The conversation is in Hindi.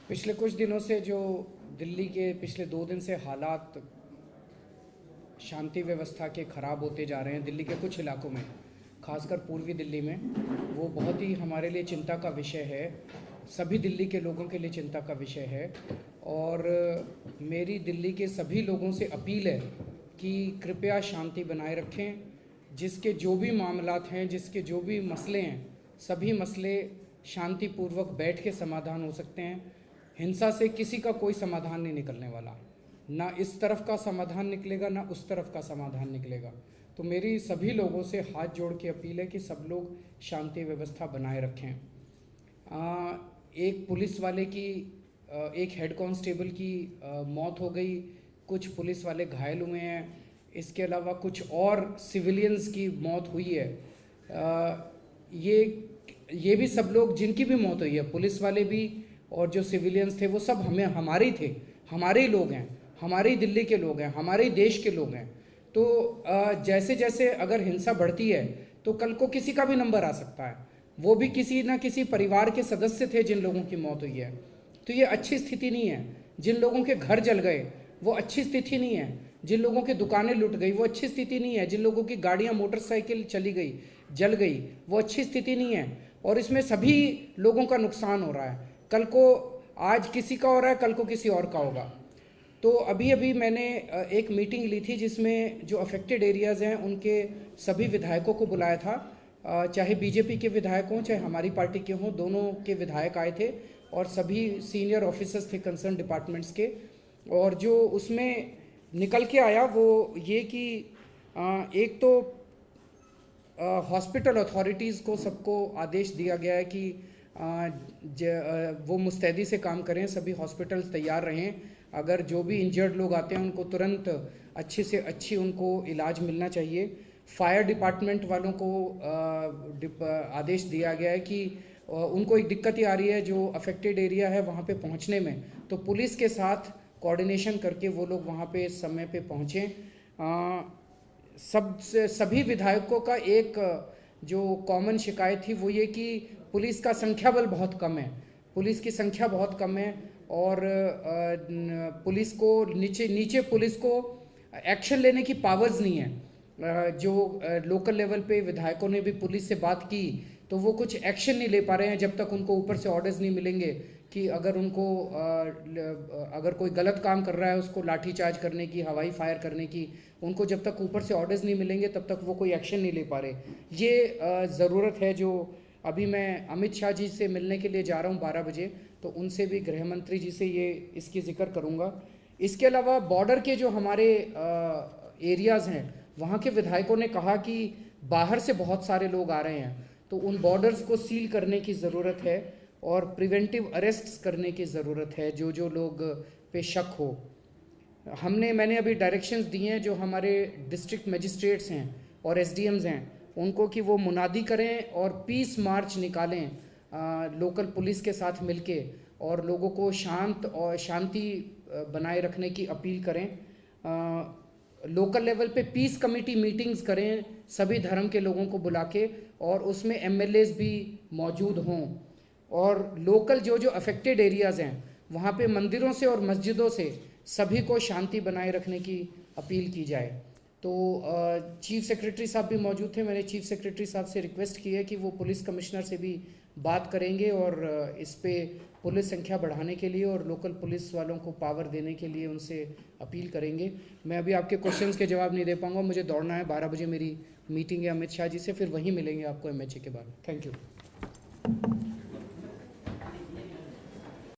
पिछले कुछ दिनों से जो दिल्ली के पिछले 2 दिन से हालात शांति व्यवस्था के ख़राब होते जा रहे हैं दिल्ली के कुछ इलाकों में, खासकर पूर्वी दिल्ली में, वो बहुत ही हमारे लिए चिंता का विषय है। सभी दिल्ली के लोगों के लिए चिंता का विषय है और मेरी दिल्ली के सभी लोगों से अपील है कि कृपया शांति बनाए रखें। जिसके जो भी मामलात हैं, जिसके जो भी मसले हैं, सभी मसले शांतिपूर्वक बैठ के समाधान हो सकते हैं। हिंसा से किसी का कोई समाधान नहीं निकलने वाला, ना इस तरफ का समाधान निकलेगा ना उस तरफ का समाधान निकलेगा। तो मेरी सभी लोगों से हाथ जोड़ के अपील है कि सब लोग शांति व्यवस्था बनाए रखें। एक पुलिस वाले की एक हेड कांस्टेबल की मौत हो गई, कुछ पुलिस वाले घायल हुए हैं, इसके अलावा कुछ और सिविलियंस की मौत हुई है। ये भी सब लोग जिनकी भी मौत हुई है, पुलिस वाले भी और जो सिविलियंस थे, वो सब हमारे ही थे, हमारे ही लोग हैं, हमारे ही दिल्ली के लोग हैं, हमारे ही देश के लोग हैं। तो जैसे जैसे अगर हिंसा बढ़ती है तो कल को किसी का भी नंबर आ सकता है, वो भी किसी ना किसी परिवार के सदस्य थे जिन लोगों की मौत हुई है। तो ये अच्छी स्थिति नहीं है। जिन लोगों के घर जल गए वो अच्छी स्थिति नहीं है, जिन लोगों की दुकानें लुट गई वो अच्छी स्थिति नहीं है, जिन लोगों की गाड़ियां मोटरसाइकिल चली गई, जल गई, वो अच्छी स्थिति नहीं है। और इसमें सभी लोगों का नुकसान हो रहा है। कल को आज किसी का हो रहा है, कल को किसी और का होगा। तो अभी अभी मैंने एक मीटिंग ली थी जिसमें जो अफेक्टेड एरियाज़ हैं उनके सभी विधायकों को बुलाया था, चाहे बीजेपी के विधायक हों चाहे हमारी पार्टी के हों, दोनों के विधायक आए थे और सभी सीनियर ऑफिसर्स थे कंसर्न डिपार्टमेंट्स के। और जो उसमें निकल के आया वो ये कि एक तो हॉस्पिटल अथॉरिटीज़ को सबको आदेश दिया गया है कि वो मुस्तैदी से काम करें, सभी हॉस्पिटल्स तैयार रहें। अगर जो भी इंजर्ड लोग आते हैं उनको तुरंत अच्छी से अच्छी उनको इलाज मिलना चाहिए। फायर डिपार्टमेंट वालों को आदेश दिया गया है कि उनको एक दिक्कत ही आ रही है जो अफेक्टेड एरिया है वहाँ पे पहुँचने में, तो पुलिस के साथ कोऑर्डिनेशन करके वो लोग वहाँ पे समय पे पहुँचें। सभी विधायकों का एक जो कॉमन शिकायत थी वो ये कि पुलिस का संख्या बल बहुत कम है, पुलिस की संख्या बहुत कम है और पुलिस को नीचे पुलिस को एक्शन लेने की पावर्स नहीं है। जो लोकल लेवल पे विधायकों ने भी पुलिस से बात की तो वो कुछ एक्शन नहीं ले पा रहे हैं जब तक उनको ऊपर से ऑर्डर्स नहीं मिलेंगे कि अगर उनको अगर कोई गलत काम कर रहा है उसको लाठीचार्ज करने की, हवाई फायर करने की, उनको जब तक ऊपर से ऑर्डर्स नहीं मिलेंगे तब तक वो कोई एक्शन नहीं ले पा रहे। ये ज़रूरत है जो अभी मैं अमित शाह जी से मिलने के लिए जा रहा हूँ 12 बजे, तो उनसे भी गृह मंत्री जी से ये इसकी जिक्र करूँगा। इसके अलावा बॉर्डर के जो हमारे एरियाज़ हैं वहाँ के विधायकों ने कहा कि बाहर से बहुत सारे लोग आ रहे हैं, तो उन बॉर्डर्स को सील करने की ज़रूरत है और प्रिवेंटिव अरेस्ट्स करने की ज़रूरत है जो जो लोग पे शक हो। मैंने अभी डायरेक्शंस दिए हैं जो हमारे डिस्ट्रिक्ट मजिस्ट्रेट्स हैं और एसडीएम्स हैं उनको कि वो मुनादी करें और पीस मार्च निकालें लोकल पुलिस के साथ मिलके और लोगों को शांति बनाए रखने की अपील करें। लोकल लेवल पे पीस कमेटी मीटिंग्स करें सभी धर्म के लोगों को बुला के और उसमें एमएलएज भी मौजूद हों। और लोकल जो जो अफेक्टेड एरियाज़ हैं वहाँ पे मंदिरों से और मस्जिदों से सभी को शांति बनाए रखने की अपील की जाए। तो चीफ सेक्रेटरी साहब भी मौजूद थे। मैंने चीफ सेक्रेटरी साहब से रिक्वेस्ट की है कि वो पुलिस कमिश्नर से भी बात करेंगे और इस पे पुलिस संख्या बढ़ाने के लिए और लोकल पुलिस वालों को पावर देने के लिए उनसे अपील करेंगे। मैं अभी आपके क्वेश्चंस के जवाब नहीं दे पाऊँगा, मुझे दौड़ना है, 12 बजे मेरी मीटिंग है अमित शाह जी से, फिर वहीं मिलेंगे आपको एमएचए के बाद। Thank you.